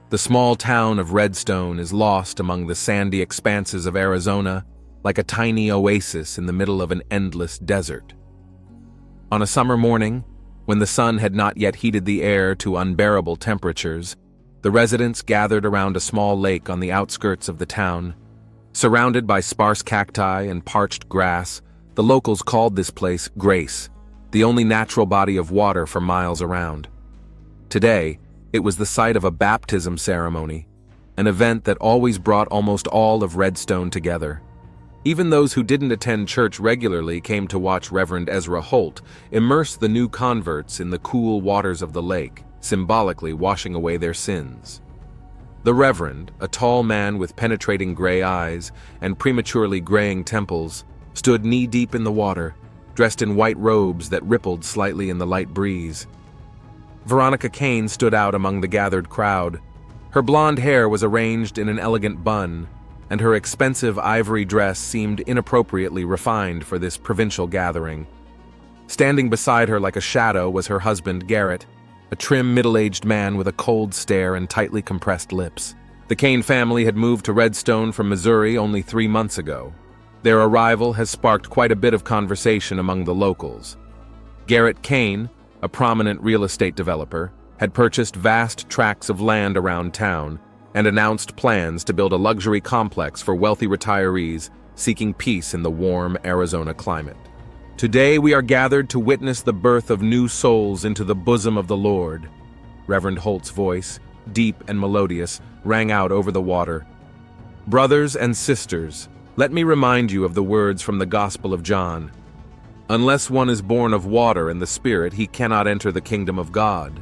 The small town of Redstone is lost among the sandy expanses of Arizona like a tiny oasis in the middle of an endless desert. On a summer morning, when the sun had not yet heated the air to unbearable temperatures, the residents gathered around a small lake on the outskirts of the town. Surrounded by sparse cacti and parched grass, the locals called this place Grace, the only natural body of water for miles around. Today, it was the site of a baptism ceremony, an event that always brought almost all of Redstone together. Even those who didn't attend church regularly came to watch Reverend Ezra Holt immerse the new converts in the cool waters of the lake, symbolically washing away their sins. The Reverend, a tall man with penetrating gray eyes and prematurely graying temples, stood knee-deep in the water, dressed in white robes that rippled slightly in the light breeze. Veronica Kane stood out among the gathered crowd. Her blonde hair was arranged in an elegant bun, and her expensive ivory dress seemed inappropriately refined for this provincial gathering. Standing beside her like a shadow was her husband, Garrett, a trim middle-aged man with a cold stare and tightly compressed lips. The Kane family had moved to Redstone from Missouri only 3 months ago. Their arrival has sparked quite a bit of conversation among the locals. Garrett Kane, a prominent real estate developer, had purchased vast tracts of land around town and announced plans to build a luxury complex for wealthy retirees seeking peace in the warm Arizona climate. Today we are gathered to witness the birth of new souls into the bosom of the Lord. Reverend Holt's voice, deep and melodious, rang out over the water. Brothers and sisters, let me remind you of the words from the Gospel of John. Unless one is born of water and the Spirit, he cannot enter the kingdom of God.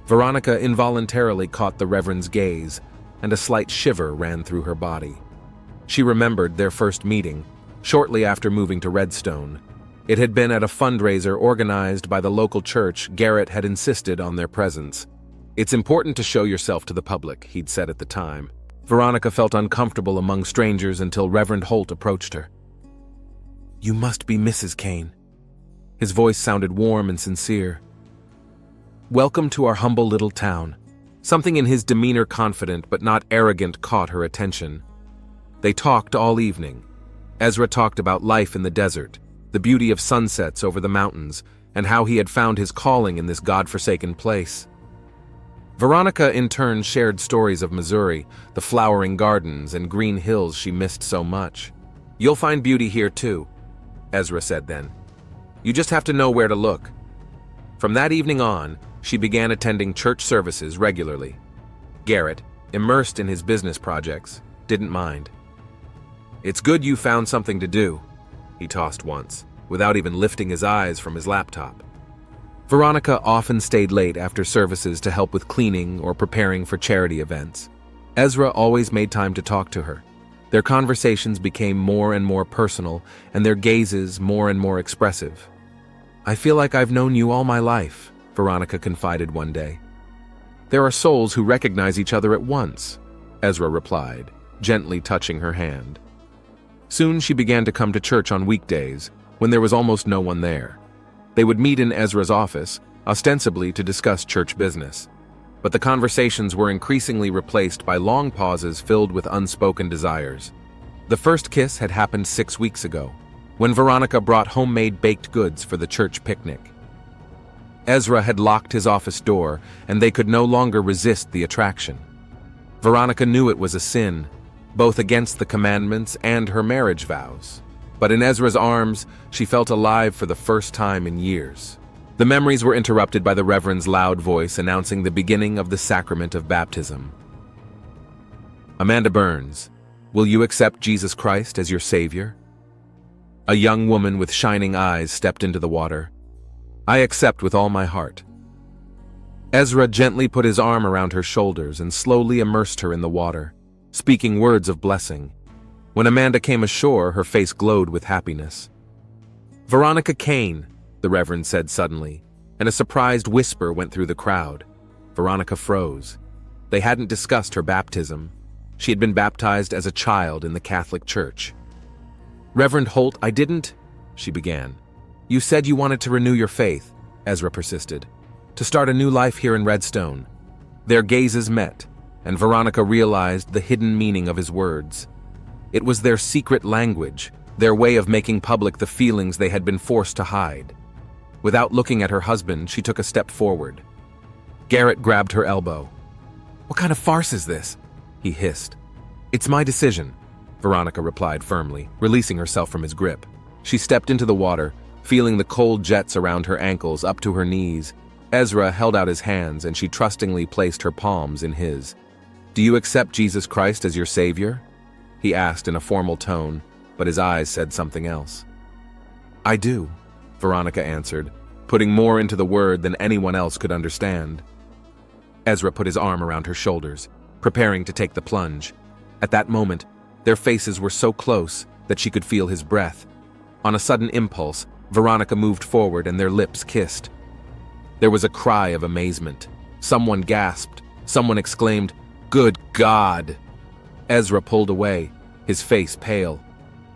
Veronica involuntarily caught the Reverend's gaze, and a slight shiver ran through her body. She remembered their first meeting, shortly after moving to Redstone. It had been at a fundraiser organized by the local church. Garrett had insisted on their presence. "It's important to show yourself to the public," he'd said at the time. Veronica felt uncomfortable among strangers until Reverend Holt approached her. "You must be Mrs. Kane." His voice sounded warm and sincere. "Welcome to our humble little town." Something in his demeanor, confident but not arrogant, caught her attention. They talked all evening. Ezra talked about life in the desert, the beauty of sunsets over the mountains, and how he had found his calling in this God-forsaken place. Veronica, in turn, shared stories of Missouri, the flowering gardens and green hills she missed so much. "You'll find beauty here too," Ezra said then. "You just have to know where to look." From that evening on, she began attending church services regularly. Garrett, immersed in his business projects, didn't mind. "It's good you found something to do," he tossed once, without even lifting his eyes from his laptop. Veronica often stayed late after services to help with cleaning or preparing for charity events. Ezra always made time to talk to her. Their conversations became more and more personal, and their gazes more and more expressive. "I feel like I've known you all my life," Veronica confided one day. "There are souls who recognize each other at once," Ezra replied, gently touching her hand. Soon she began to come to church on weekdays, when there was almost no one there. They would meet in Ezra's office, ostensibly to discuss church business. But the conversations were increasingly replaced by long pauses filled with unspoken desires. The first kiss had happened 6 weeks ago, when Veronica brought homemade baked goods for the church picnic. Ezra had locked his office door, and they could no longer resist the attraction. Veronica knew it was a sin, both against the commandments and her marriage vows. But in Ezra's arms, she felt alive for the first time in years. The memories were interrupted by the Reverend's loud voice announcing the beginning of the sacrament of baptism. "Amanda Burns, will you accept Jesus Christ as your Savior?" A young woman with shining eyes stepped into the water. "I accept with all my heart." Ezra gently put his arm around her shoulders and slowly immersed her in the water, speaking words of blessing. When Amanda came ashore, her face glowed with happiness. "Veronica Kane," the Reverend said suddenly, and a surprised whisper went through the crowd. Veronica froze. They hadn't discussed her baptism. She had been baptized as a child in the Catholic Church. "Reverend Holt, I didn't," she began. "You said you wanted to renew your faith," Ezra persisted, "to start a new life here in Redstone." Their gazes met, and Veronica realized the hidden meaning of his words. It was their secret language, their way of making public the feelings they had been forced to hide. Without looking at her husband, she took a step forward. Garrett grabbed her elbow. "What kind of farce is this?" he hissed. "It's my decision," Veronica replied firmly, releasing herself from his grip. She stepped into the water, feeling the cold jets around her ankles up to her knees. Ezra held out his hands and she trustingly placed her palms in his. "Do you accept Jesus Christ as your Savior?" he asked in a formal tone, but his eyes said something else. "I do," Veronica answered, putting more into the word than anyone else could understand. Ezra put his arm around her shoulders, preparing to take the plunge. At that moment, their faces were so close that she could feel his breath. On a sudden impulse, Veronica moved forward and their lips kissed. There was a cry of amazement. Someone gasped. Someone exclaimed, "Good God!" Ezra pulled away, his face pale.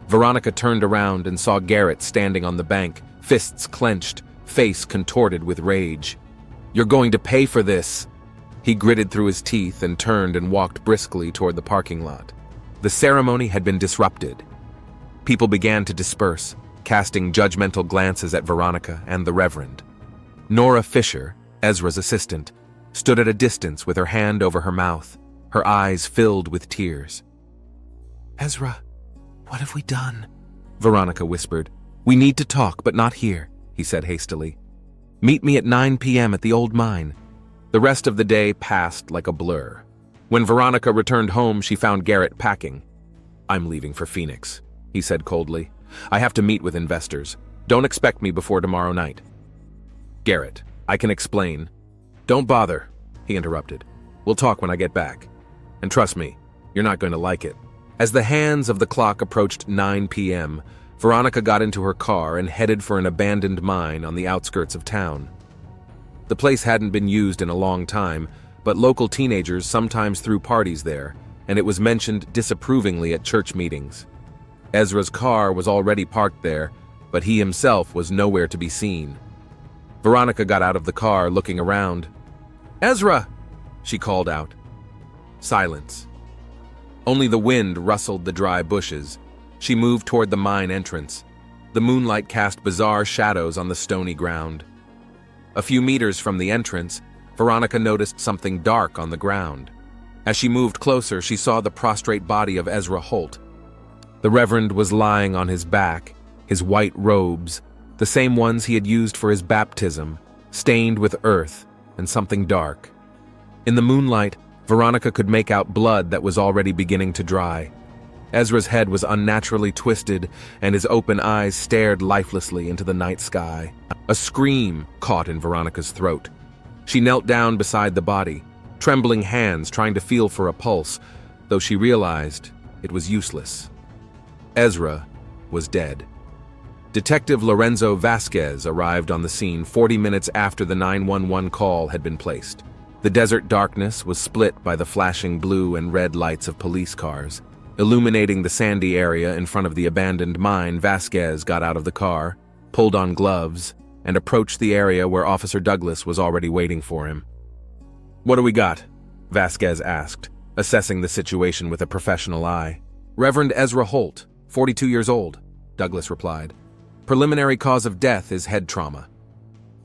Veronica turned around and saw Garrett standing on the bank, fists clenched, face contorted with rage. "You're going to pay for this!" He gritted through his teeth and turned and walked briskly toward the parking lot. The ceremony had been disrupted. People began to disperse, casting judgmental glances at Veronica and the Reverend. Nora Fisher, Ezra's assistant, stood at a distance with her hand over her mouth, her eyes filled with tears. "Ezra, what have we done?" Veronica whispered. "We need to talk, but not here," he said hastily. "Meet me at 9 p.m. at the old mine." The rest of the day passed like a blur. When Veronica returned home, she found Garrett packing. "I'm leaving for Phoenix," he said coldly. "I have to meet with investors. Don't expect me before tomorrow night." "Garrett, I can explain." "Don't bother," he interrupted. "We'll talk when I get back. And trust me, you're not going to like it." As the hands of the clock approached 9 p.m., Veronica got into her car and headed for an abandoned mine on the outskirts of town. The place hadn't been used in a long time, but local teenagers sometimes threw parties there, and it was mentioned disapprovingly at church meetings. Ezra's car was already parked there, but he himself was nowhere to be seen. Veronica got out of the car, looking around. "Ezra!" she called out. Silence. Only the wind rustled the dry bushes. She moved toward the mine entrance. The moonlight cast bizarre shadows on the stony ground. A few meters from the entrance, Veronica noticed something dark on the ground. As she moved closer, she saw the prostrate body of Ezra Holt. The Reverend was lying on his back, his white robes, the same ones he had used for his baptism, stained with earth and something dark. In the moonlight, Veronica could make out blood that was already beginning to dry. Ezra's head was unnaturally twisted, and his open eyes stared lifelessly into the night sky. A scream caught in Veronica's throat. She knelt down beside the body, trembling hands trying to feel for a pulse, though she realized it was useless. Ezra was dead. Detective Lorenzo Vasquez arrived on the scene 40 minutes after the 911 call had been placed. The desert darkness was split by the flashing blue and red lights of police cars. Illuminating the sandy area in front of the abandoned mine, Vasquez got out of the car, pulled on gloves, and approached the area where Officer Douglas was already waiting for him. "What do we got?" Vasquez asked, assessing the situation with a professional eye. "Reverend Ezra Holt, 42 years old," Douglas replied. "Preliminary cause of death is head trauma.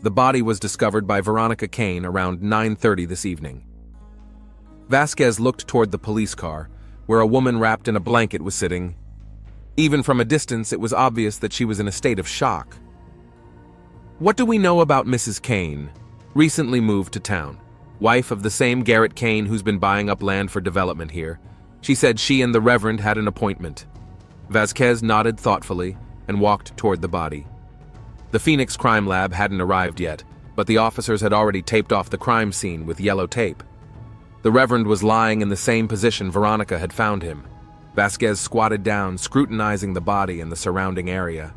The body was discovered by Veronica Kane around 9:30 this evening." Vasquez looked toward the police car, where a woman wrapped in a blanket was sitting. Even from a distance, it was obvious that she was in a state of shock. "What do we know about Mrs. Kane? Recently moved to town. Wife of the same Garrett Kane who's been buying up land for development here. She said she and the Reverend had an appointment." Vasquez nodded thoughtfully and walked toward the body. The Phoenix Crime Lab hadn't arrived yet, but the officers had already taped off the crime scene with yellow tape. The Reverend was lying in the same position Veronica had found him. Vasquez squatted down, scrutinizing the body and the surrounding area.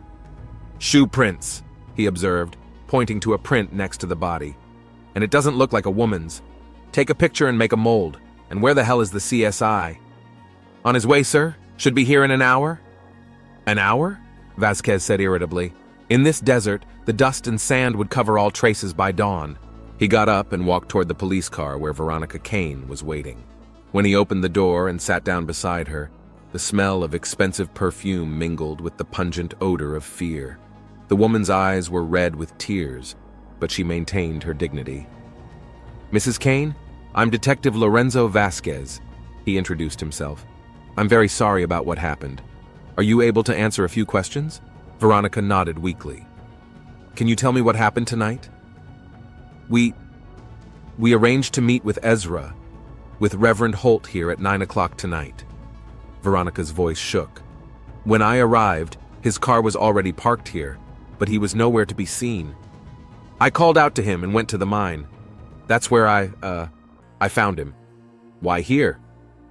"Shoe prints," he observed, pointing to a print next to the body. "And it doesn't look like a woman's. Take a picture and make a mold. And where the hell is the CSI?" "On his way, sir. Should be here in an hour." "An hour?" Vasquez said irritably. In this desert, the dust and sand would cover all traces by dawn. He got up and walked toward the police car where Veronica Kane was waiting. When he opened the door and sat down beside her, the smell of expensive perfume mingled with the pungent odor of fear. The woman's eyes were red with tears, but she maintained her dignity. "Mrs. Kane, I'm Detective Lorenzo Vasquez," he introduced himself. "I'm very sorry about what happened. Are you able to answer a few questions?" Veronica nodded weakly. "Can you tell me what happened tonight?" We arranged to meet with Ezra, with Reverend Holt here at 9 o'clock tonight." Veronica's voice shook. "When I arrived, his car was already parked here, but he was nowhere to be seen. I called out to him and went to the mine. That's where I found him." "Why here?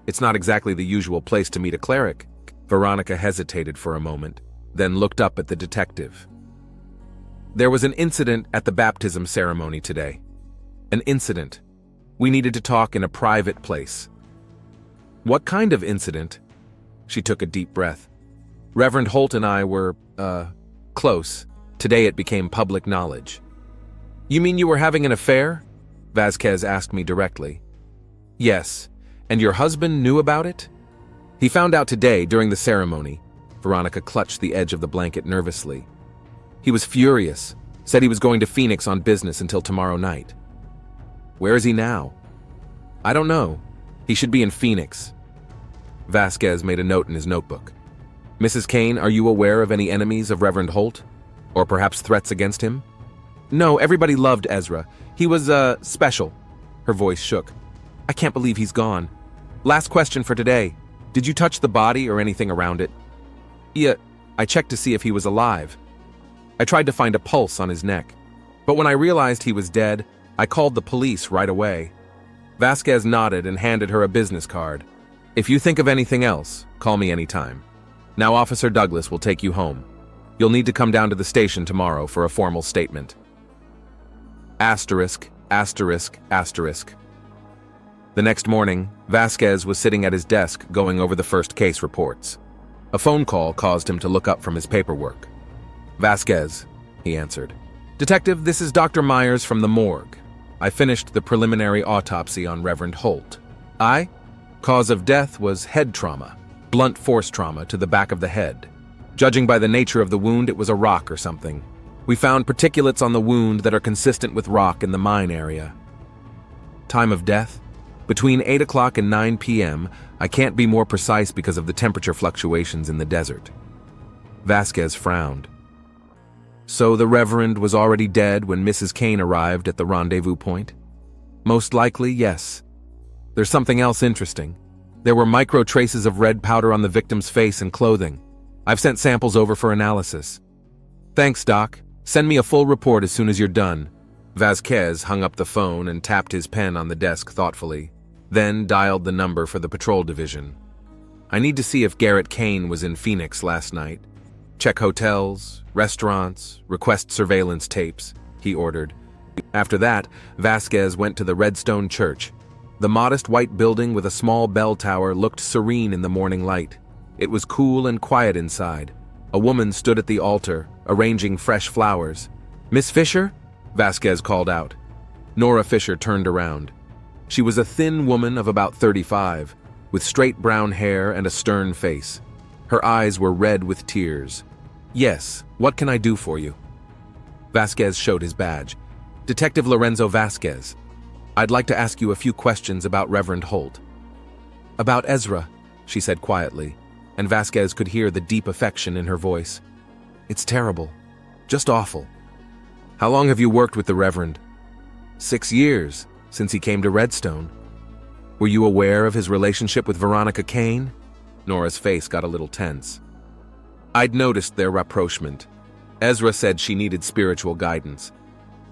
It's not exactly the usual place to meet a cleric." Veronica hesitated for a moment, then looked up at the detective. "There was an incident at the baptism ceremony today. An incident. We needed to talk in a private place." "What kind of incident?" She took a deep breath. "Reverend Holt and I were, close. Today it became public knowledge." "You mean you were having an affair?" Vasquez asked me directly. "Yes. And your husband knew about it?" "He found out today during the ceremony." Veronica clutched the edge of the blanket nervously. "He was furious, said he was going to Phoenix on business until tomorrow night." "Where is he now?" "I don't know. He should be in Phoenix." Vasquez made a note in his notebook. "Mrs. Kane, are you aware of any enemies of Reverend Holt? Or perhaps threats against him?" "No, everybody loved Ezra. He was, special." Her voice shook. "I can't believe he's gone. Last question for today. Did you touch the body or anything around it?" "Yeah, I checked to see if he was alive. I tried to find a pulse on his neck. But when I realized he was dead, I called the police right away." Vasquez nodded and handed her a business card. "If you think of anything else, call me anytime. Now Officer Douglas will take you home. You'll need to come down to the station tomorrow for a formal statement." Asterisk, asterisk, asterisk. The next morning, Vasquez was sitting at his desk going over the first case reports. A phone call caused him to look up from his paperwork. "Vasquez," he answered. "Detective, this is Dr. Myers from the morgue. I finished the preliminary autopsy on Reverend Holt. Cause of death was head trauma, blunt force trauma to the back of the head. Judging by the nature of the wound, it was a rock or something. We found particulates on the wound that are consistent with rock in the mine area. Time of death? Between 8 o'clock and 9 p.m. I can't be more precise because of the temperature fluctuations in the desert." Vasquez frowned. "So the Reverend was already dead when Mrs. Kane arrived at the rendezvous point?" "Most likely, yes. There's something else interesting. There were micro traces of red powder on the victim's face and clothing. I've sent samples over for analysis." "Thanks, Doc. Send me a full report as soon as you're done." Vasquez hung up the phone and tapped his pen on the desk thoughtfully, then dialed the number for the patrol division. "I need to see if Garrett Kane was in Phoenix last night. Check hotels, restaurants, request surveillance tapes," he ordered. After that, Vasquez went to the Redstone Church. The modest white building with a small bell tower looked serene in the morning light. It was cool and quiet inside. A woman stood at the altar, arranging fresh flowers. "Miss Fisher?" Vasquez called out. Nora Fisher turned around. She was a thin woman of about 35, with straight brown hair and a stern face. Her eyes were red with tears. "Yes, what can I do for you?" Vasquez showed his badge. "Detective Lorenzo Vasquez. I'd like to ask you a few questions about Reverend Holt." "About Ezra," she said quietly, and Vasquez could hear the deep affection in her voice. "It's terrible. Just awful." "How long have you worked with the Reverend?" 6 years, since he came to Redstone." "Were you aware of his relationship with Veronica Kane?" Nora's face got a little tense. "I'd noticed their rapprochement. Ezra said she needed spiritual guidance.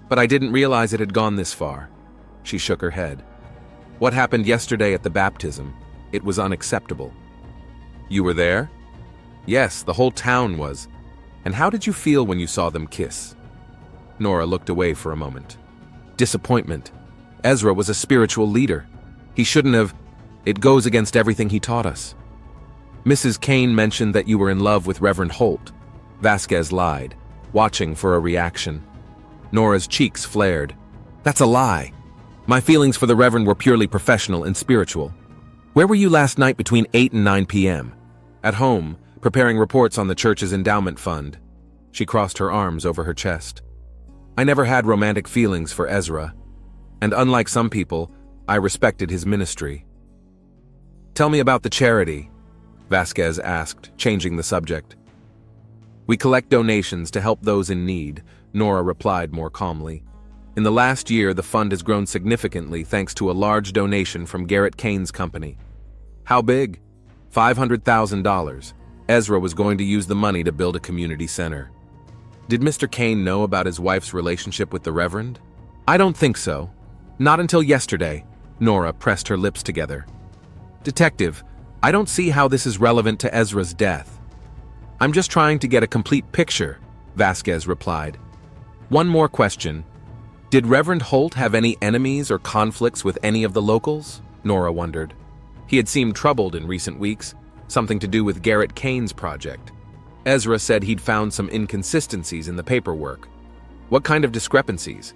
But I didn't realize it had gone this far." She shook her head. "What happened yesterday at the baptism? It was unacceptable." "You were there?" "Yes, the whole town was. And how did you feel when you saw them kiss?" Nora looked away for a moment. "Disappointment. Ezra was a spiritual leader. He shouldn't have. It goes against everything he taught us." "Mrs. Kane mentioned that you were in love with Reverend Holt." Vasquez lied, watching for a reaction. Nora's cheeks flared. "That's a lie. My feelings for the Reverend were purely professional and spiritual." Where were you last night between 8 and 9 p.m.? At home, preparing reports on the church's endowment fund. She crossed her arms over her chest. I never had romantic feelings for Ezra, and unlike some people, I respected his ministry. Tell me about the charity, Vasquez asked, changing the subject. We collect donations to help those in need, Nora replied more calmly. In the last year, the fund has grown significantly thanks to a large donation from Garrett Kane's company. How big? $500,000. Ezra was going to use the money to build a community center. Did Mr. Kane know about his wife's relationship with the Reverend? I don't think so. Not until yesterday. Nora pressed her lips together. Detective, I don't see how this is relevant to Ezra's death. I'm just trying to get a complete picture, Vasquez replied. One more question. Did Reverend Holt have any enemies or conflicts with any of the locals? Nora wondered. He had seemed troubled in recent weeks, something to do with Garrett Kane's project. Ezra said he'd found some inconsistencies in the paperwork. What kind of discrepancies?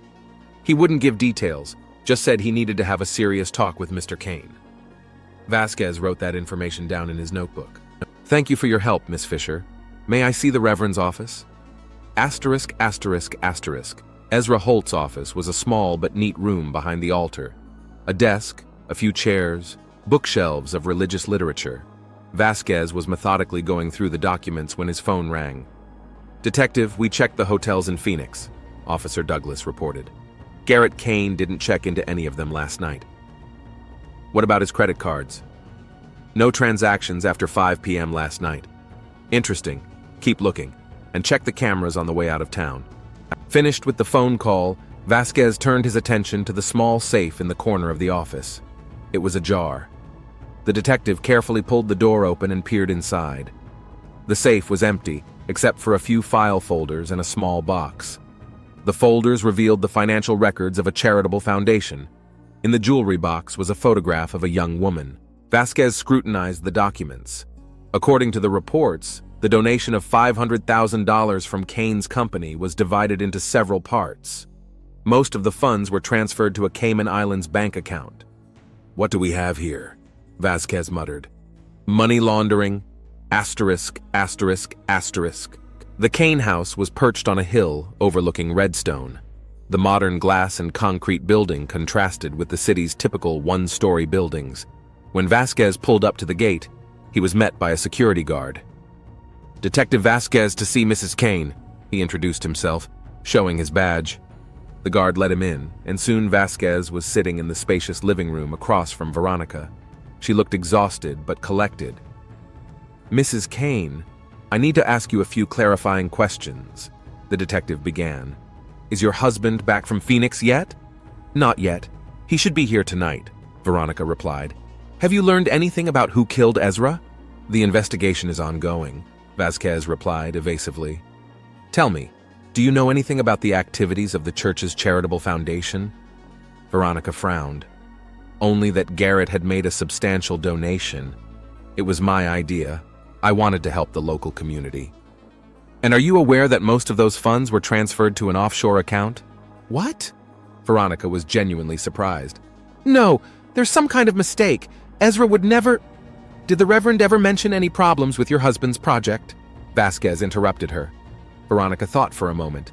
He wouldn't give details, just said he needed to have a serious talk with Mr. Kane. Vasquez wrote that information down in his notebook. Thank you for your help, Miss Fisher. May I see the Reverend's office? Asterisk, asterisk, asterisk. Ezra Holt's office was a small but neat room behind the altar. A desk, a few chairs, bookshelves of religious literature. Vasquez was methodically going through the documents when his phone rang. Detective, we checked the hotels in Phoenix, Officer Douglas reported. Garrett Kane didn't check into any of them last night. What about his credit cards? No transactions after 5 p.m. last night. Interesting. Keep looking, and check the cameras on the way out of town. Finished with the phone call, Vasquez turned his attention to the small safe in the corner of the office. It was ajar. The detective carefully pulled the door open and peered inside. The safe was empty, except for a few file folders and a small box. The folders revealed the financial records of a charitable foundation. In the jewelry box was a photograph of a young woman. Vasquez scrutinized the documents. According to the reports, the donation of $500,000 from Kane's company was divided into several parts. Most of the funds were transferred to a Cayman Islands bank account. What do we have here? Vasquez muttered. Money laundering, asterisk, asterisk, asterisk. The Kane house was perched on a hill overlooking Redstone. The modern glass and concrete building contrasted with the city's typical one-story buildings. When Vasquez pulled up to the gate, he was met by a security guard. Detective Vasquez to see Mrs. Kane, he introduced himself, showing his badge. The guard let him in, and soon Vasquez was sitting in the spacious living room across from Veronica. She looked exhausted but collected. Mrs. Kane, I need to ask you a few clarifying questions, the detective began. Is your husband back from Phoenix yet? Not yet. He should be here tonight, Veronica replied. Have you learned anything about who killed Ezra? The investigation is ongoing, Vasquez replied evasively. Tell me, do you know anything about the activities of the church's charitable foundation? Veronica frowned. Only that Garrett had made a substantial donation. It was my idea. I wanted to help the local community. And are you aware that most of those funds were transferred to an offshore account? What? Veronica was genuinely surprised. No, there's some kind of mistake. Ezra would never... Did the Reverend ever mention any problems with your husband's project? Vasquez interrupted her. Veronica thought for a moment.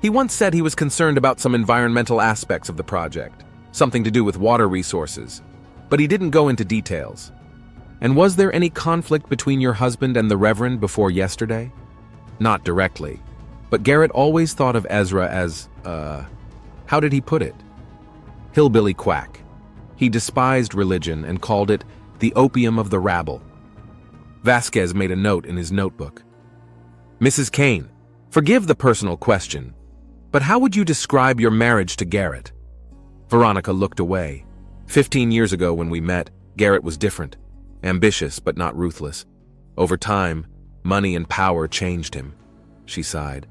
He once said he was concerned about some environmental aspects of the project, something to do with water resources, but he didn't go into details. And was there any conflict between your husband and the Reverend before yesterday? Not directly, but Garrett always thought of Ezra as, how did he put it? Hillbilly quack. He despised religion and called it the opium of the rabble. Vasquez made a note in his notebook. Mrs. Kane, forgive the personal question, but how would you describe your marriage to Garrett? Veronica looked away. 15 years ago when we met, Garrett was different. Ambitious but not ruthless. Over time, money and power changed him. She sighed.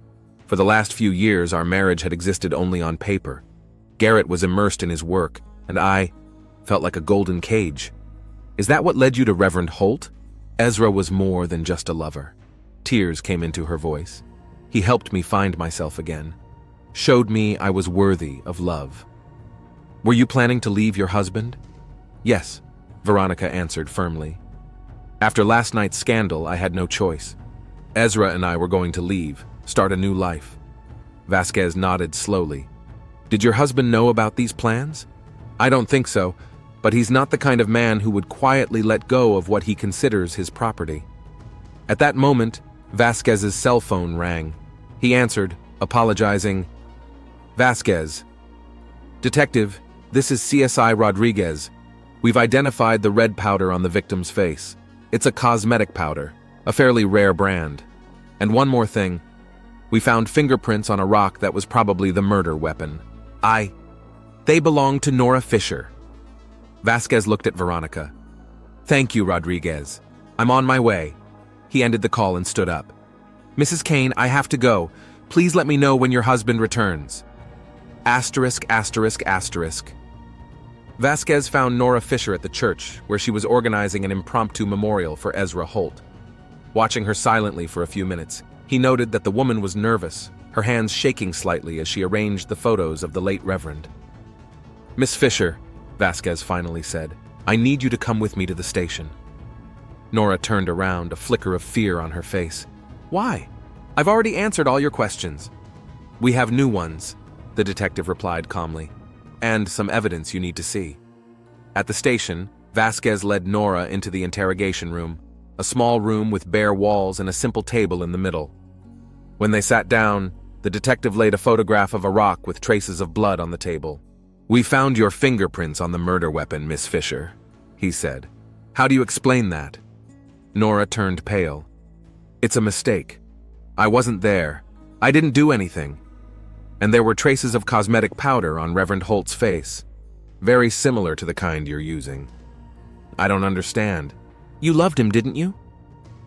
For the last few years, our marriage had existed only on paper. Garrett was immersed in his work, and I felt like a golden cage. Is that what led you to Reverend Holt? Ezra was more than just a lover. Tears came into her voice. He helped me find myself again. Showed me I was worthy of love. Were you planning to leave your husband? Yes. Veronica answered firmly. After last night's scandal, I had no choice. Ezra and I were going to leave, start a new life. Vasquez nodded slowly. Did your husband know about these plans? I don't think so, but he's not the kind of man who would quietly let go of what he considers his property. At that moment, Vasquez's cell phone rang. He answered, apologizing. Vasquez. Detective, this is CSI Rodriguez. We've identified the red powder on the victim's face. It's a cosmetic powder, a fairly rare brand. And one more thing. We found fingerprints on a rock that was probably the murder weapon. They belong to Nora Fisher. Vasquez looked at Veronica. Thank you, Rodriguez. I'm on my way. He ended the call and stood up. Mrs. Kane, I have to go. Please let me know when your husband returns. Asterisk, asterisk, asterisk. Vasquez found Nora Fisher at the church, where she was organizing an impromptu memorial for Ezra Holt. Watching her silently for a few minutes, he noted that the woman was nervous, her hands shaking slightly as she arranged the photos of the late Reverend. Miss Fisher, Vasquez finally said, I need you to come with me to the station. Nora turned around, a flicker of fear on her face. Why? I've already answered all your questions. We have new ones, the detective replied calmly, and some evidence you need to see. At the station, Vasquez led Nora into the interrogation room, a small room with bare walls and a simple table in the middle. When they sat down, the detective laid a photograph of a rock with traces of blood on the table. We found your fingerprints on the murder weapon, Miss Fisher, he said. How do you explain that? Nora turned pale. It's a mistake. I wasn't there. I didn't do anything. And there were traces of cosmetic powder on Reverend Holt's face, very similar to the kind you're using. I don't understand. You loved him, didn't you?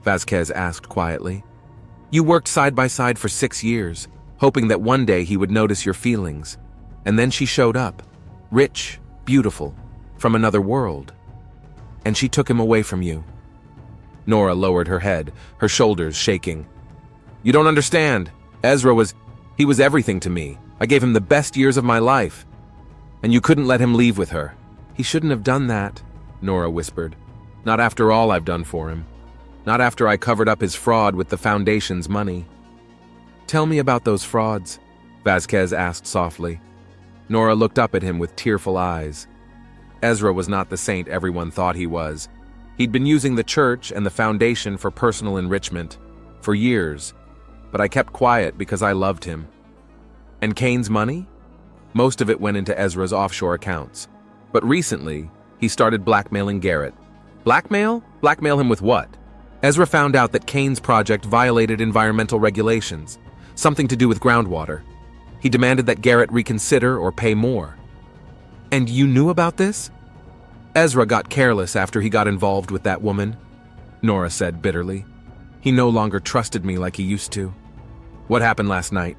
Vasquez asked quietly. You worked side by side for 6 years, hoping that one day he would notice your feelings. And then she showed up, rich, beautiful, from another world. And she took him away from you. Nora lowered her head, her shoulders shaking. You don't understand. He was everything to me. I gave him the best years of my life. And you couldn't let him leave with her. He shouldn't have done that, Nora whispered. Not after all I've done for him. Not after I covered up his fraud with the Foundation's money. Tell me about those frauds, Vasquez asked softly. Nora looked up at him with tearful eyes. Ezra was not the saint everyone thought he was. He'd been using the church and the Foundation for personal enrichment for years, but I kept quiet because I loved him. And Kane's money? Most of it went into Ezra's offshore accounts. But recently, he started blackmailing Garrett. Blackmail? Blackmail him with what? Ezra found out that Kane's project violated environmental regulations, something to do with groundwater. He demanded that Garrett reconsider or pay more. And you knew about this? Ezra got careless after he got involved with that woman, Nora said bitterly. He no longer trusted me like he used to. What happened last night?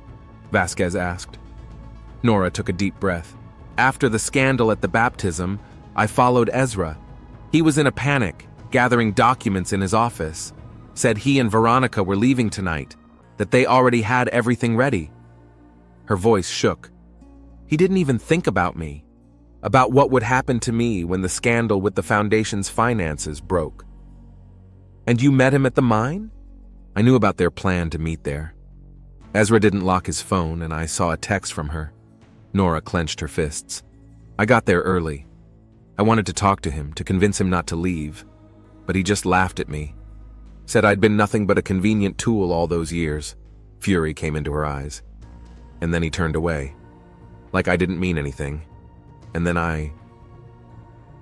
Vasquez asked. Nora took a deep breath. After the scandal at the baptism, I followed Ezra. He was in a panic, gathering documents in his office. Said he and Veronica were leaving tonight, that they already had everything ready. Her voice shook. He didn't even think about me, about what would happen to me when the scandal with the Foundation's finances broke. And you met him at the mine? I knew about their plan to meet there. Ezra didn't lock his phone, and I saw a text from her. Nora clenched her fists. I got there early. I wanted to talk to him, to convince him not to leave, but he just laughed at me. Said I'd been nothing but a convenient tool all those years. Fury came into her eyes. And then he turned away, like I didn't mean anything. And then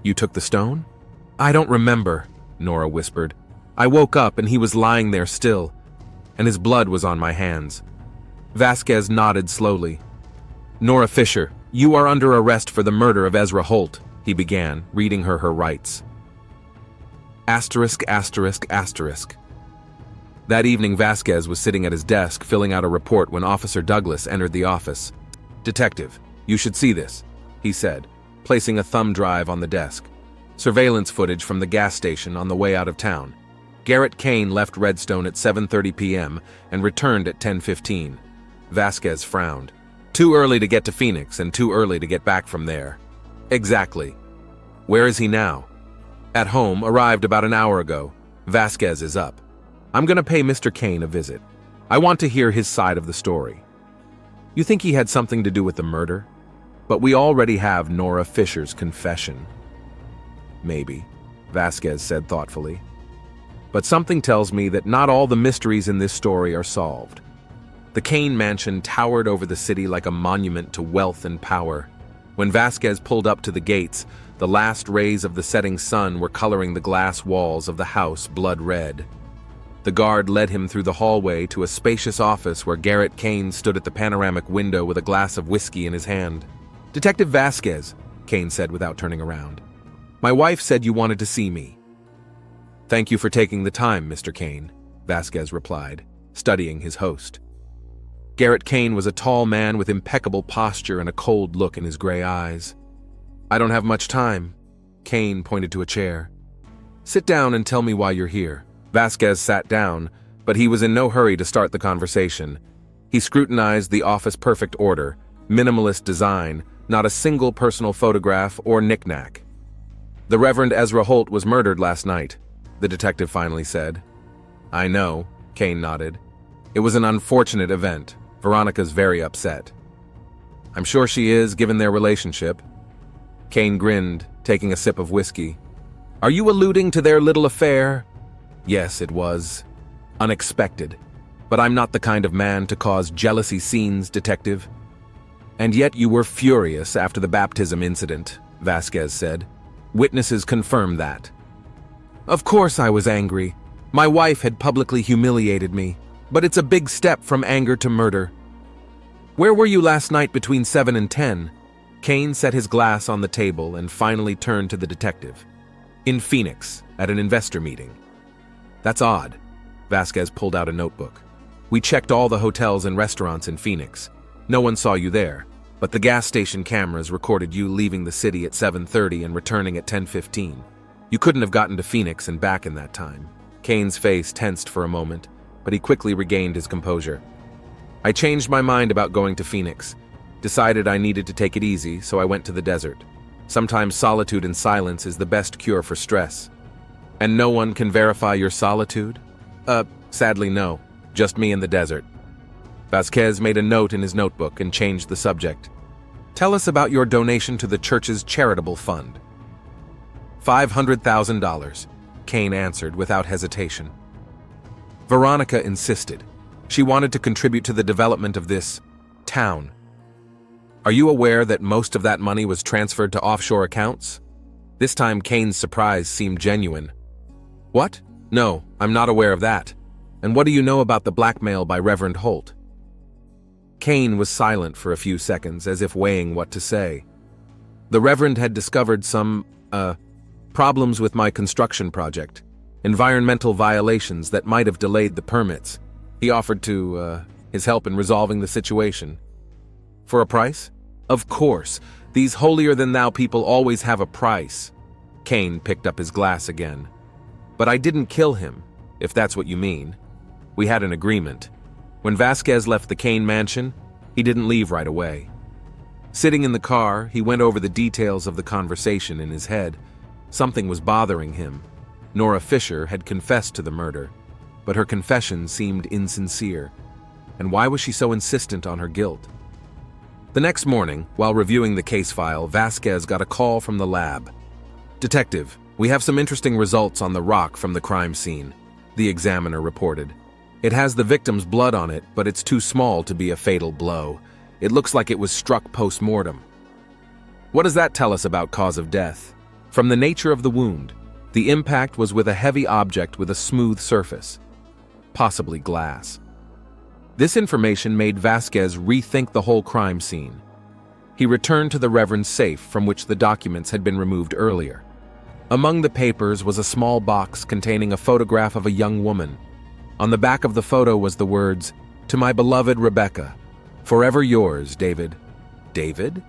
You took the stone? I don't remember, Nora whispered. I woke up and he was lying there still, and his blood was on my hands. Vasquez nodded slowly. Nora Fisher, you are under arrest for the murder of Ezra Holt, he began, reading her rights. Asterisk, asterisk, asterisk. That evening, Vasquez was sitting at his desk filling out a report when Officer Douglas entered the office. Detective, you should see this, he said, placing a thumb drive on the desk. Surveillance footage from the gas station on the way out of town. Garrett Kane left Redstone at 7:30 p.m. and returned at 10:15. Vasquez frowned. Too early to get to Phoenix and too early to get back from there. Exactly. Where is he now? At home, arrived about an hour ago. Vasquez is up. I'm gonna pay Mr. Kane a visit. I want to hear his side of the story. You think he had something to do with the murder? But we already have Nora Fisher's confession. Maybe, Vasquez said thoughtfully. But something tells me that not all the mysteries in this story are solved. The Kane mansion towered over the city like a monument to wealth and power. When Vasquez pulled up to the gates, the last rays of the setting sun were coloring the glass walls of the house blood red. The guard led him through the hallway to a spacious office where Garrett Kane stood at the panoramic window with a glass of whiskey in his hand. "Detective Vasquez," Kane said without turning around. "My wife said you wanted to see me." "Thank you for taking the time, Mr. Kane," Vasquez replied, studying his host. Garrett Kane was a tall man with impeccable posture and a cold look in his gray eyes. "I don't have much time." Kane pointed to a chair. "Sit down and tell me why you're here." Vasquez sat down, but he was in no hurry to start the conversation. He scrutinized the office perfect order, minimalist design, not a single personal photograph or knick-knack. "The Reverend Ezra Holt was murdered last night," the detective finally said. "I know," Kane nodded. "It was an unfortunate event. Veronica's very upset." "I'm sure she is, given their relationship." Kane grinned, taking a sip of whiskey. "Are you alluding to their little affair?" "Yes, it was. Unexpected. But I'm not the kind of man to cause jealousy scenes, detective." "And yet you were furious after the baptism incident," Vasquez said. "Witnesses confirm that." "Of course I was angry. My wife had publicly humiliated me. But it's a big step from anger to murder." "Where were you last night between 7 and 10? Kane set his glass on the table and finally turned to the detective. "In Phoenix, at an investor meeting." "That's odd." Vasquez pulled out a notebook. "We checked all the hotels and restaurants in Phoenix. No one saw you there, but the gas station cameras recorded you leaving the city at 7:30 and returning at 10:15. You couldn't have gotten to Phoenix and back in that time." Kane's face tensed for a moment, but he quickly regained his composure. "I changed my mind about going to Phoenix. Decided I needed to take it easy, so I went to the desert. Sometimes solitude and silence is the best cure for stress." "And no one can verify your solitude?" Sadly no. Just me in the desert." Vasquez made a note in his notebook and changed the subject. "Tell us about your donation to the church's charitable fund." $500,000, Kane answered without hesitation. Veronica insisted. She wanted to contribute to the development of this town. "Are you aware that most of that money was transferred to offshore accounts?" This time Kane's surprise seemed genuine. "What? No, I'm not aware of that. And what do you know about the blackmail by Reverend Holt?" Kane was silent for a few seconds, as if weighing what to say. "The Reverend had discovered some, problems with my construction project. Environmental violations that might have delayed the permits. He offered his help in resolving the situation." "For a price?" "Of course. These holier-than-thou people always have a price." Kane picked up his glass again. "But I didn't kill him, if that's what you mean. We had an agreement. When Vasquez left the Kane mansion, he didn't leave right away. Sitting in the car, he went over the details of the conversation in his head. Something was bothering him. Nora Fisher had confessed to the murder, but her confession seemed insincere. And why was she so insistent on her guilt? The next morning, while reviewing the case file, Vasquez got a call from the lab. "Detective, we have some interesting results on the rock from the crime scene," the examiner reported. "It has the victim's blood on it, but it's too small to be a fatal blow. It looks like it was struck post-mortem." "What does that tell us about cause of death?" "From the nature of the wound, the impact was with a heavy object with a smooth surface, possibly glass." This information made Vasquez rethink the whole crime scene. He returned to the Reverend's safe from which the documents had been removed earlier. Among the papers was a small box containing a photograph of a young woman. On the back of the photo was the words, "To my beloved Rebecca, forever yours, David." David?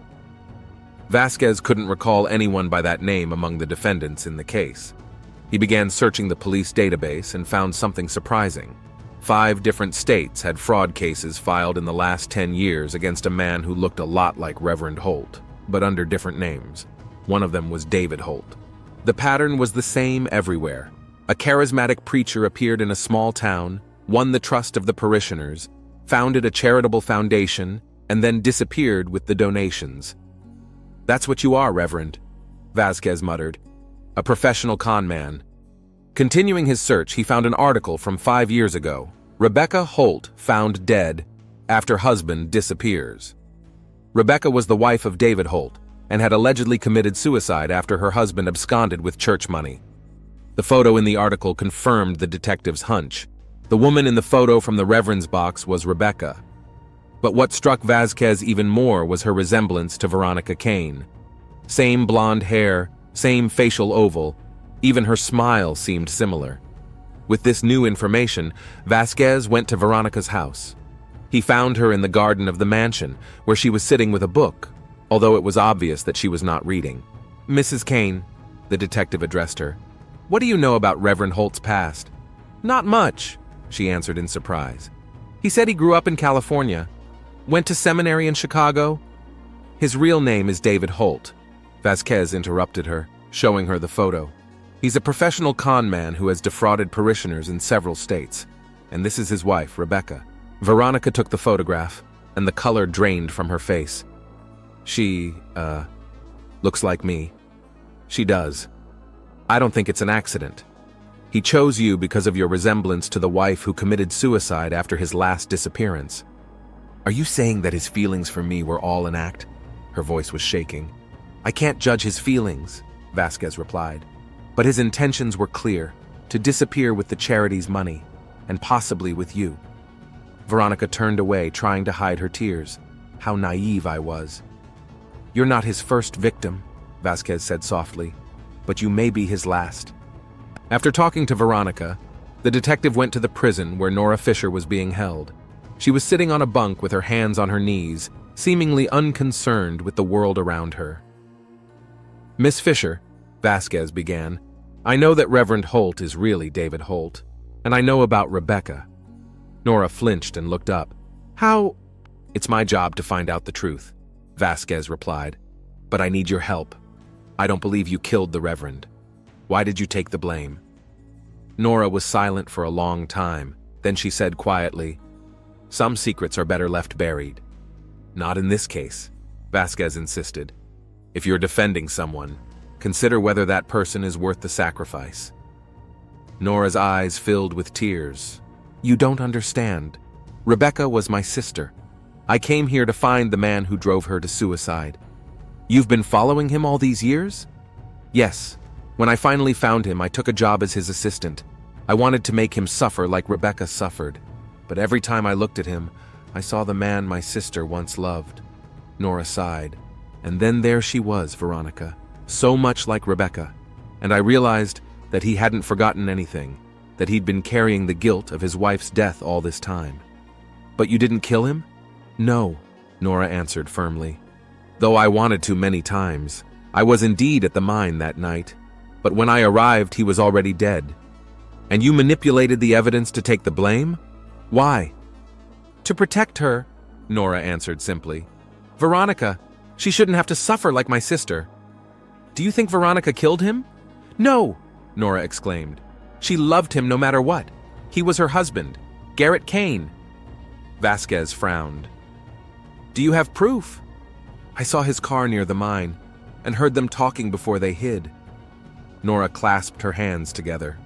Vasquez couldn't recall anyone by that name among the defendants in the case. He began searching the police database and found something surprising. 5 different states had fraud cases filed in the last 10 years against a man who looked a lot like Reverend Holt, but under different names. One of them was David Holt. The pattern was the same everywhere. A charismatic preacher appeared in a small town, won the trust of the parishioners, founded a charitable foundation, and then disappeared with the donations. "That's what you are, Reverend," Vasquez muttered. "A professional con man." Continuing his search, he found an article from 5 years ago. Rebecca Holt found dead after husband disappears. Rebecca was the wife of David Holt and had allegedly committed suicide after her husband absconded with church money. The photo in the article confirmed the detective's hunch. The woman in the photo from the Reverend's box was Rebecca. But what struck Vasquez even more was her resemblance to Veronica Kane. Same blonde hair, same facial oval, even her smile seemed similar. With this new information, Vasquez went to Veronica's house. He found her in the garden of the mansion, where she was sitting with a book, although it was obvious that she was not reading. "Mrs. Kane," the detective addressed her, "what do you know about Reverend Holt's past?" "Not much," she answered in surprise. "He said he grew up in California, went to seminary in Chicago. His real name is David Holt." Vasquez interrupted her, showing her the photo. "He's a professional con man who has defrauded parishioners in several states. And this is his wife, Rebecca." Veronica took the photograph, and the color drained from her face. "She, looks like me." "She does. I don't think it's an accident. He chose you because of your resemblance to the wife who committed suicide after his last disappearance." "Are you saying that his feelings for me were all an act?" Her voice was shaking. "I can't judge his feelings," Vasquez replied. "But his intentions were clear, to disappear with the charity's money, and possibly with you." Veronica turned away, trying to hide her tears. How naive I was. "You're not his first victim," Vasquez said softly, "but you may be his last." After talking to Veronica, the detective went to the prison where Nora Fisher was being held. She was sitting on a bunk with her hands on her knees, seemingly unconcerned with the world around her. "Miss Fisher," Vasquez began, "I know that Reverend Holt is really David Holt, and I know about Rebecca." Nora flinched and looked up. "How?" "It's my job to find out the truth," Vasquez replied. "But I need your help. I don't believe you killed the Reverend. Why did you take the blame?" Nora was silent for a long time. Then she said quietly, "Some secrets are better left buried." "Not in this case," Vasquez insisted. "If you're defending someone, consider whether that person is worth the sacrifice." Nora's eyes filled with tears. "You don't understand. Rebecca was my sister. I came here to find the man who drove her to suicide." "You've been following him all these years?" "Yes. When I finally found him, I took a job as his assistant. I wanted to make him suffer like Rebecca suffered. But every time I looked at him, I saw the man my sister once loved." Nora sighed. "And then there she was, Veronica, so much like Rebecca. And I realized that he hadn't forgotten anything, that he'd been carrying the guilt of his wife's death all this time." "But you didn't kill him?" "No," Nora answered firmly. "Though I wanted to many times. I was indeed at the mine that night. But when I arrived, he was already dead." "And you manipulated the evidence to take the blame? Why?" "To protect her," Nora answered simply. "Veronica, she shouldn't have to suffer like my sister." "Do you think Veronica killed him?" "No," Nora exclaimed. "She loved him no matter what. He was her husband, Garrett Kane." Vasquez frowned. "Do you have proof?" "I saw his car near the mine and heard them talking before they hid." Nora clasped her hands together.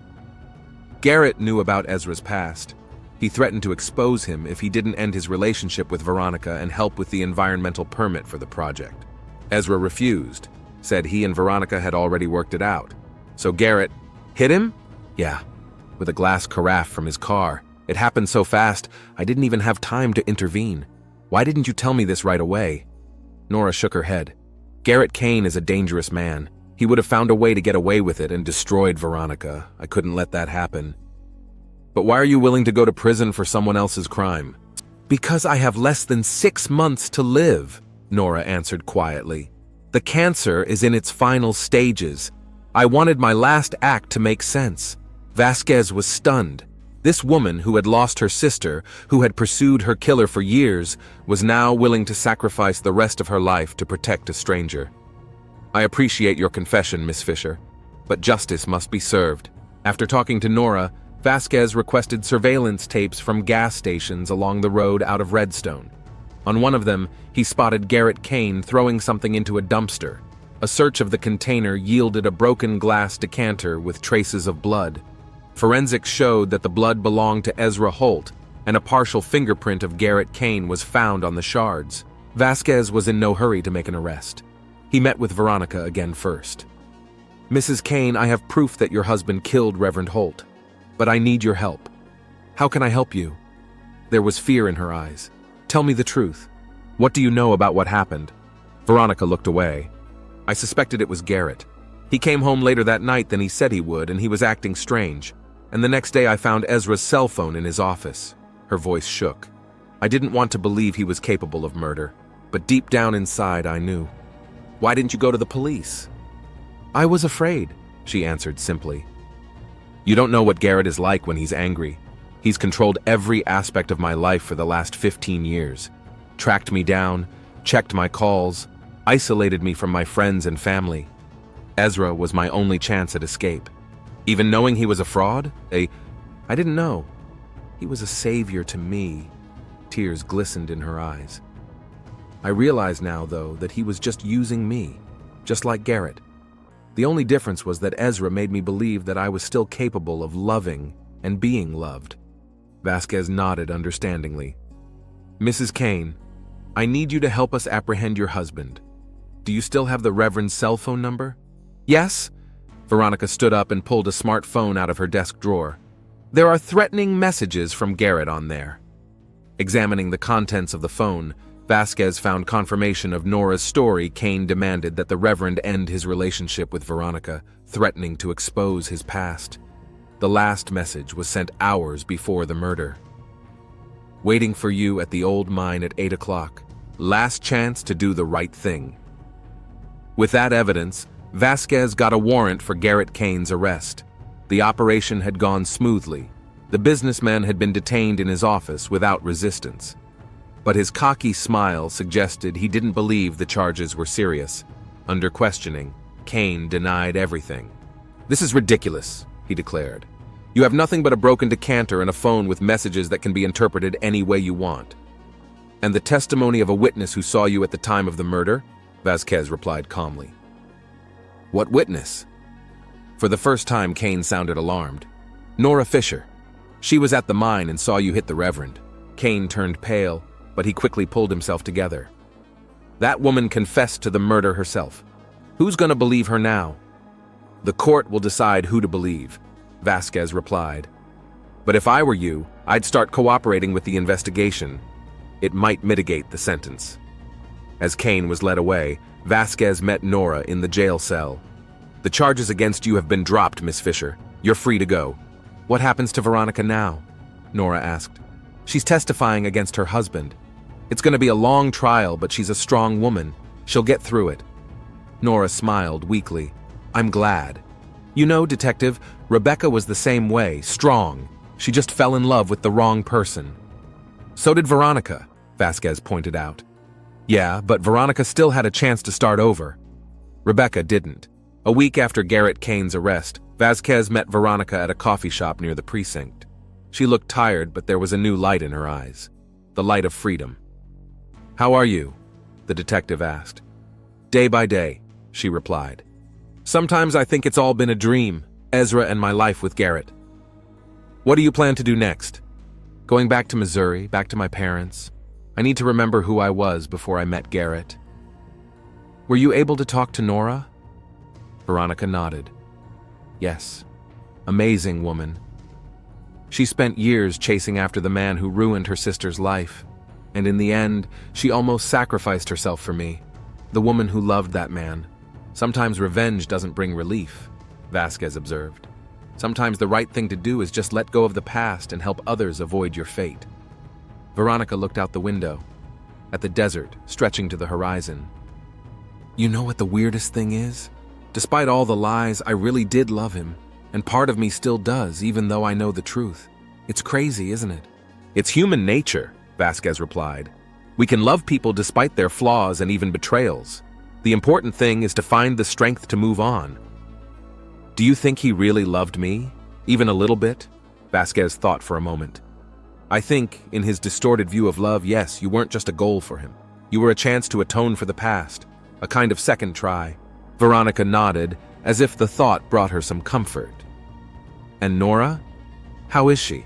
"Garrett knew about Ezra's past. He threatened to expose him if he didn't end his relationship with Veronica and help with the environmental permit for the project. Ezra refused, said he and Veronica had already worked it out. So Garrett hit him? Yeah, with a glass carafe from his car. It happened so fast, I didn't even have time to intervene. Why didn't you tell me this right away?" Nora shook her head. "Garrett Kane is a dangerous man. He would have found a way to get away with it and destroyed Veronica. I couldn't let that happen." "But why are you willing to go to prison for someone else's crime?" "Because I have less than 6 months to live," Nora answered quietly. "The cancer is in its final stages. I wanted my last act to make sense." Vasquez was stunned. This woman who had lost her sister, who had pursued her killer for years, was now willing to sacrifice the rest of her life to protect a stranger. "I appreciate your confession, Miss Fisher. But justice must be served. After talking to Nora, Vasquez requested surveillance tapes from gas stations along the road out of Redstone. On one of them, he spotted Garrett Kane throwing something into a dumpster. A search of the container yielded a broken glass decanter with traces of blood. Forensics showed that the blood belonged to Ezra Holt, and a partial fingerprint of Garrett Kane was found on the shards. Vasquez was in no hurry to make an arrest. He met with Veronica again first. "Mrs. Kane, I have proof that your husband killed Reverend Holt, but I need your help." "How can I help you?" There was fear in her eyes. "Tell me the truth. What do you know about what happened?" Veronica looked away. "I suspected it was Garrett. He came home later that night than he said he would, and he was acting strange. And the next day I found Ezra's cell phone in his office." Her voice shook. "I didn't want to believe he was capable of murder, but deep down inside I knew." "Why didn't you go to the police?" "I was afraid," she answered simply. "You don't know what Garrett is like when he's angry. He's controlled every aspect of my life for the last 15 years. Tracked me down, checked my calls, isolated me from my friends and family. Ezra was my only chance at escape. Even knowing he was a fraud, I didn't know. He was a savior to me." Tears glistened in her eyes. "I realize now, though, that he was just using me, just like Garrett. The only difference was that Ezra made me believe that I was still capable of loving and being loved." Vasquez nodded understandingly. "Mrs. Kane, I need you to help us apprehend your husband. Do you still have the Reverend's cell phone number?" "Yes." Veronica stood up and pulled a smartphone out of her desk drawer. "There are threatening messages from Garrett on there." Examining the contents of the phone, Vasquez found confirmation of Nora's story. Kane demanded that the Reverend end his relationship with Veronica, threatening to expose his past. The last message was sent hours before the murder. "Waiting for you at the old mine at 8 o'clock. Last chance to do the right thing." With that evidence, Vasquez got a warrant for Garrett Kane's arrest. The operation had gone smoothly. The businessman had been detained in his office without resistance. But his cocky smile suggested he didn't believe the charges were serious. Under questioning, Kane denied everything. "This is ridiculous," he declared. "You have nothing but a broken decanter and a phone with messages that can be interpreted any way you want." "And the testimony of a witness who saw you at the time of the murder?" Vasquez replied calmly. "What witness?" For the first time, Kane sounded alarmed. "Nora Fisher. She was at the mine and saw you hit the Reverend." Kane turned pale, but he quickly pulled himself together. "That woman confessed to the murder herself. Who's going to believe her now?" "The court will decide who to believe," Vasquez replied. "But if I were you, I'd start cooperating with the investigation. It might mitigate the sentence." As Kane was led away, Vasquez met Nora in the jail cell. "The charges against you have been dropped, Miss Fisher. You're free to go." "What happens to Veronica now?" Nora asked. "She's testifying against her husband. It's going to be a long trial, but she's a strong woman. She'll get through it." Nora smiled weakly. "I'm glad. You know, Detective, Rebecca was the same way, strong. She just fell in love with the wrong person." "So did Veronica," Vasquez pointed out. "Yeah, but Veronica still had a chance to start over. Rebecca didn't." A week after Garrett Kane's arrest, Vasquez met Veronica at a coffee shop near the precinct. She looked tired, but there was a new light in her eyes. The light of freedom. "How are you?" the detective asked. "Day by day," she replied. "Sometimes I think it's all been a dream, Ezra and my life with Garrett." "What do you plan to do next?" "Going back to Missouri, back to my parents. I need to remember who I was before I met Garrett." "Were you able to talk to Nora?" Veronica nodded. "Yes. Amazing woman. She spent years chasing after the man who ruined her sister's life, and in the end, she almost sacrificed herself for me, the woman who loved that man. Sometimes revenge doesn't bring relief," Vasquez observed. "Sometimes the right thing to do is just let go of the past and help others avoid your fate." Veronica looked out the window, at the desert stretching to the horizon. "You know what the weirdest thing is? Despite all the lies, I really did love him, and part of me still does, even though I know the truth. It's crazy, isn't it?" "It's human nature," Vasquez replied. "We can love people despite their flaws and even betrayals. The important thing is to find the strength to move on." Do you think he really loved me? Even a little bit? Vasquez thought for a moment. I think, in his distorted view of love, yes, you weren't just a goal for him. You were a chance to atone for the past, a kind of second try. Veronica nodded, as if the thought brought her some comfort. And Nora? How is she?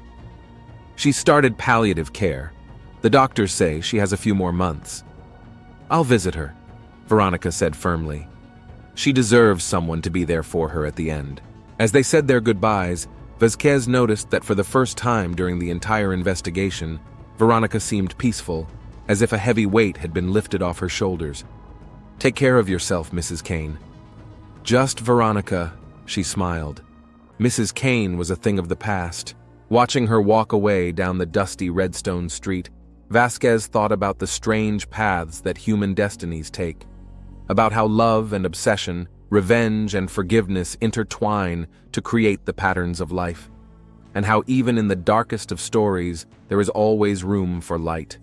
She started palliative care. The doctors say she has a few more months. I'll visit her, Veronica said firmly. She deserves someone to be there for her at the end. As they said their goodbyes, Vasquez noticed that for the first time during the entire investigation, Veronica seemed peaceful, as if a heavy weight had been lifted off her shoulders. Take care of yourself, Mrs. Kane. Just Veronica, she smiled. Mrs. Kane was a thing of the past. Watching her walk away down the dusty Redstone street, Vasquez thought about the strange paths that human destinies take, about how love and obsession, revenge and forgiveness intertwine to create the patterns of life, and how even in the darkest of stories there is always room for light.